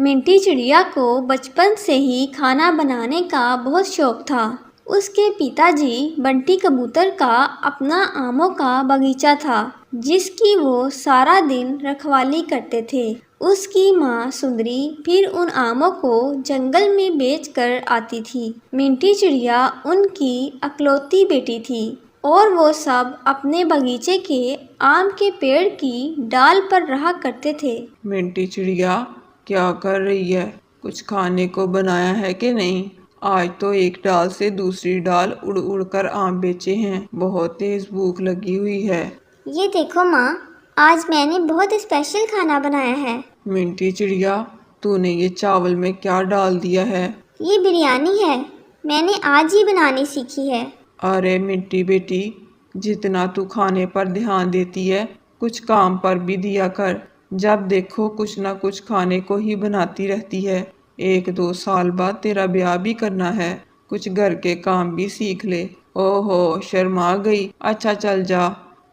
Minty चिड़िया को बचपन से ही खाना बनाने का बहुत शौक था। उसके पिताजी बंटी कबूतर का अपना आमों का बगीचा था, जिसकी वो सारा दिन रखवाली करते थे। उसकी माँ सुंदरी फिर उन आमों को जंगल में बेच कर आती थी। मिंटी चिड़िया उनकी अकलौती बेटी थी और वो सब अपने बगीचे के आम के पेड़ की डाल पर रहा करते थे। मिंटी चिड़िया क्या कर रही है? कुछ खाने को बनाया है कि नहीं? आज तो एक डाल से दूसरी डाल उड़ उड़ कर आम बेचे हैं। बहुत तेज भूख लगी हुई है। ये देखो माँ, आज मैंने बहुत स्पेशल खाना बनाया है। मिंटी चिड़िया, तूने ये चावल में क्या डाल दिया है? ये बिरयानी है, मैंने आज ही बनानी सीखी है। अरे मिंटी बेटी, जितना तू खाने पर ध्यान देती है, कुछ काम पर भी दिया कर। जब देखो कुछ ना कुछ खाने को ही बनाती रहती है। 1-2 साल बाद तेरा ब्याह भी करना है, कुछ घर के काम भी सीख ले। ओहो, शर्मा गई। अच्छा चल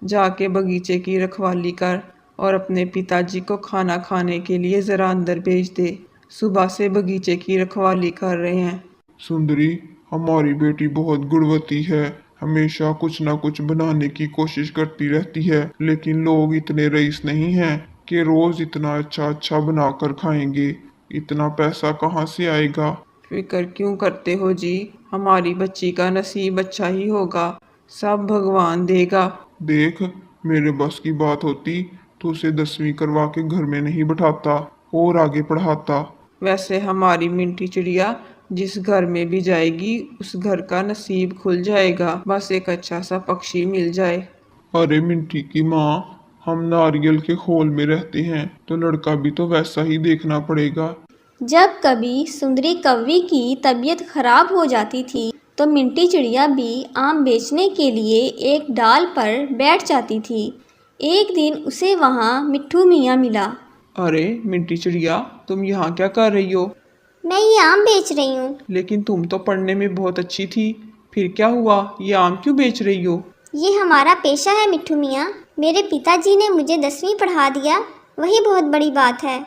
जाके बगीचे की रखवाली कर और अपने पिताजी को खाना खाने के लिए जरा अंदर भेज दे। सुबह से बगीचे की रखवाली कर रहे हैं। सुंदरी, हमारी बेटी बहुत गुणवती है, हमेशा कुछ ना कुछ बनाने की कोशिश करती रहती है, लेकिन लोग इतने रईस नहीं हैं कि रोज इतना अच्छा अच्छा बनाकर खाएंगे। इतना पैसा कहाँ से आएगा? फिक्र क्यों करते हो जी? हमारी बच्ची का नसीब अच्छा ही होगा, सब भगवान देगा। देख, मेरे बस की बात होती तो उसे 10वीं करवा के घर में नहीं बैठाता और आगे पढ़ाता। वैसे हमारी मिंटी चिड़िया जिस घर में भी जाएगी उस घर का नसीब खुल जाएगा, बस एक अच्छा सा पक्षी मिल जाए। अरे मिंटी की माँ, हम नारियल के खोल में रहते हैं तो लड़का भी तो वैसा ही देखना पड़ेगा। जब कभी सुंदरी कौवी की तबीयत खराब हो जाती थी तो मिंटी चिड़िया भी आम बेचने के लिए एक डाल पर बैठ जाती थी। एक दिन उसे वहाँ मिट्ठू मियाँ मिला। अरे मिंटी चिड़िया, तुम यहाँ क्या कर रही हो? मैं ये आम बेच रही हूँ। लेकिन तुम तो पढ़ने में बहुत अच्छी थी, फिर क्या हुआ? ये आम क्यों बेच रही हो? ये हमारा पेशा है मिट्ठू मियाँ। मेरे पिताजी ने मुझे 10वीं पढ़ा दिया, वही बहुत बड़ी बात है।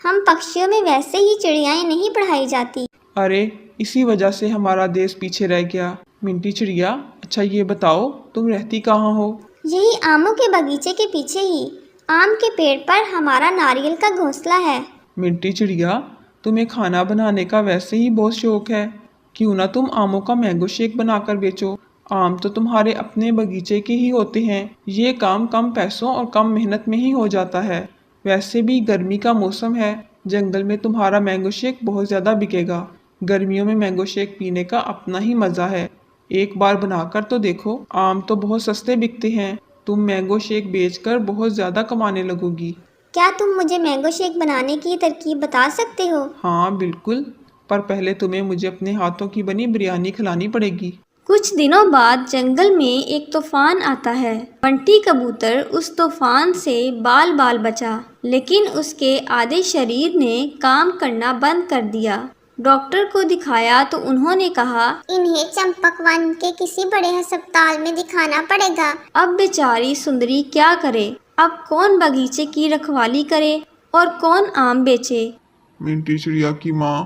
हम पक्षियों में वैसे ही चिड़ियाएं नहीं पढ़ाई जाती। अरे इसी वजह से हमारा देश पीछे रह गया। मिंटी चिड़िया, अच्छा ये बताओ तुम रहती कहाँ हो? यही आमों के बगीचे के पीछे ही, आम के पेड़ पर हमारा नारियल का घोंसला है। मिंटी चिड़िया, तुम्हें खाना बनाने का वैसे ही बहुत शौक है, क्यों ना तुम आमों का मैंगो शेक बनाकर बेचो। आम तो तुम्हारे अपने बगीचे के ही होते हैं, ये काम कम पैसों और कम मेहनत में ही हो जाता है। वैसे भी गर्मी का मौसम है, जंगल में तुम्हारा मैंगो शेक बहुत ज़्यादा बिकेगा। गर्मियों में मैंगो शेक पीने का अपना ही मज़ा है, एक बार बनाकर तो देखो। आम तो बहुत सस्ते बिकते हैं, तुम मैंगो शेक बेचकर बहुत ज़्यादा कमाने लगोगी। क्या तुम मुझे मैंगो शेक बनाने की तरकीब बता सकते हो? हाँ बिल्कुल, पर पहले तुम्हें मुझे अपने हाथों की बनी बिरयानी खिलानी पड़ेगी। कुछ दिनों बाद जंगल में एक तूफान आता है। बंटी कबूतर उस तूफान से बाल बाल बचा, लेकिन उसके आधे शरीर ने काम करना बंद कर दिया। डॉक्टर को दिखाया तो उन्होंने कहा, इन्हें चंपकवन के किसी बड़े अस्पताल में दिखाना पड़ेगा। अब बेचारी सुंदरी क्या करे? अब कौन बगीचे की रखवाली करे और कौन आम बेचे? मिंटी चिड़िया की माँ,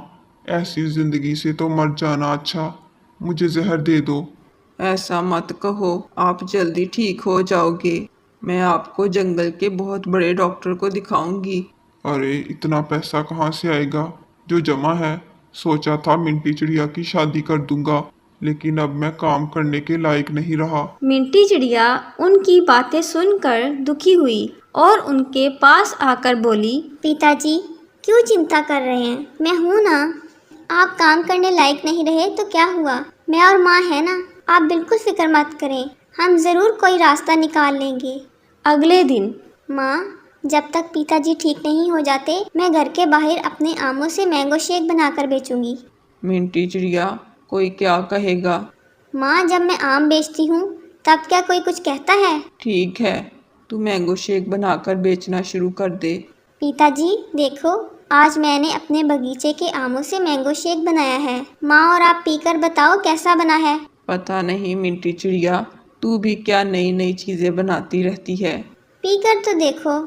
ऐसी जिंदगी से तो मर जाना अच्छा, मुझे जहर दे दो। ऐसा मत कहो, आप जल्दी ठीक हो जाओगे। मैं आपको जंगल के बहुत बड़े डॉक्टर को दिखाऊंगी। अरे इतना पैसा कहाँ से आएगा जो जमा है? सोचा था मिंटी चिड़िया की शादी कर दूंगा, लेकिन अब मैं काम करने के लायक नहीं रहा। मिंटी चिड़िया उनकी बातें सुनकर दुखी हुई और उनके पास आकर बोली, पिताजी क्यों चिंता कर रहे हैं, मैं हूँ ना। आप काम करने लायक नहीं रहे तो क्या हुआ, मैं और माँ है ना। आप बिल्कुल फिक्र मत करें, हम ज़रूर कोई रास्ता निकाल लेंगे। अगले दिन माँ, जब तक पिताजी ठीक नहीं हो जाते मैं घर के बाहर अपने आमों से मैंगो शेक बनाकर बेचूंगी। मिंटी चिड़िया, कोई क्या कहेगा? माँ, जब मैं आम बेचती हूँ तब क्या कोई कुछ कहता है? ठीक है, तू मैंगो शेक बनाकर बेचना शुरू कर दे। पिताजी देखो, आज मैंने अपने बगीचे के आमों से मैंगो शेक बनाया है। माँ और आप पीकर बताओ कैसा बना है। पता नहीं मिंटी चिड़िया, तू भी क्या नई नई चीज़ें बनाती रहती है। पीकर तो देखो।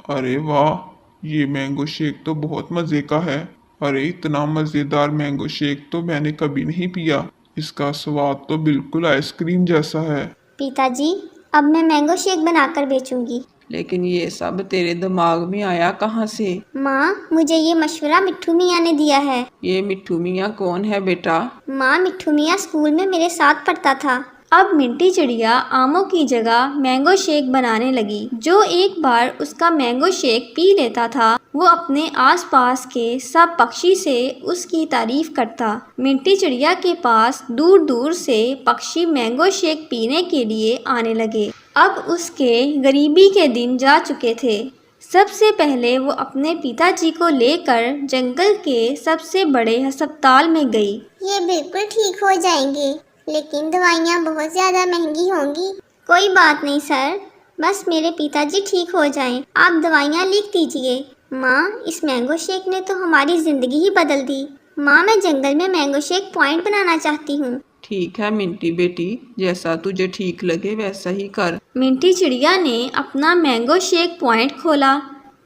अरे वाह, ये मैंगो शेक तो बहुत मज़े का है। अरे इतना मज़ेदार मैंगो शेक तो मैंने कभी नहीं पिया। इसका स्वाद तो बिल्कुल आइसक्रीम जैसा है। पिताजी, अब मैं मैंगो शेक बनाकर बेचूंगी। लेकिन ये सब तेरे दिमाग में आया कहाँ से? माँ, मुझे ये मशवरा मिट्ठू मियाँ ने दिया है। ये मिट्ठू मियाँ कौन है बेटा? माँ, मिट्ठू मियाँ स्कूल में मेरे साथ पढ़ता था। अब मिंटी चिड़िया आमों की जगह मैंगो शेक बनाने लगी। जो एक बार उसका मैंगो शेक पी लेता था वो अपने आसपास के सब पक्षी से उसकी तारीफ करता। मिंटी चिड़िया के पास दूर दूर से पक्षी मैंगो शेक पीने के लिए आने लगे। अब उसके गरीबी के दिन जा चुके थे। सबसे पहले वो अपने पिताजी को लेकर जंगल के सबसे बड़े अस्पताल में गई। ये बिल्कुल ठीक हो जाएंगे, लेकिन दवाइयाँ बहुत ज़्यादा महंगी होंगी। कोई बात नहीं सर, बस मेरे पिताजी ठीक हो जाएं। आप दवाइयाँ लिख दीजिए। माँ, इस मैंगो शेक ने तो हमारी ज़िंदगी ही बदल दी। माँ, मैं जंगल में मैंगो शेक पॉइंट बनाना चाहती हूँ। ठीक है मिंटी बेटी, जैसा तुझे ठीक लगे वैसा ही कर। मिंटी चिड़िया ने अपना मैंगो शेक पॉइंट खोला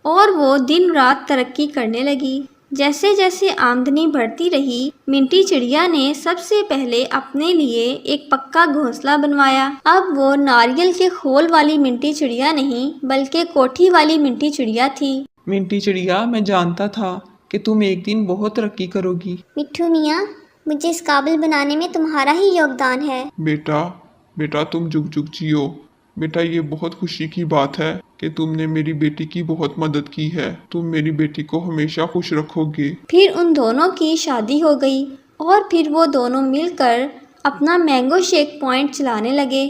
और वो दिन रात तरक्की करने लगी। जैसे जैसे आमदनी बढ़ती रही, मिंटी चिड़िया ने सबसे पहले अपने लिए एक पक्का घोंसला बनवाया। अब वो नारियल के खोल वाली मिंटी चिड़िया नहीं बल्कि कोठी वाली मिंटी चिड़िया थी। मिंटी चिड़िया, मैं जानता था कि तुम एक दिन बहुत तरक्की करोगी। मिट्ठू मियाँ, मुझे इस काबिल बनाने में तुम्हारा ही योगदान है। बेटा तुम जुग जुग जियो। बेटा, ये बहुत खुशी की बात है कि तुमने मेरी बेटी की बहुत मदद की है। तुम मेरी बेटी को हमेशा खुश रखोगे। फिर उन दोनों की शादी हो गई और फिर वो दोनों मिलकर अपना मैंगो शेक पॉइंट चलाने लगे।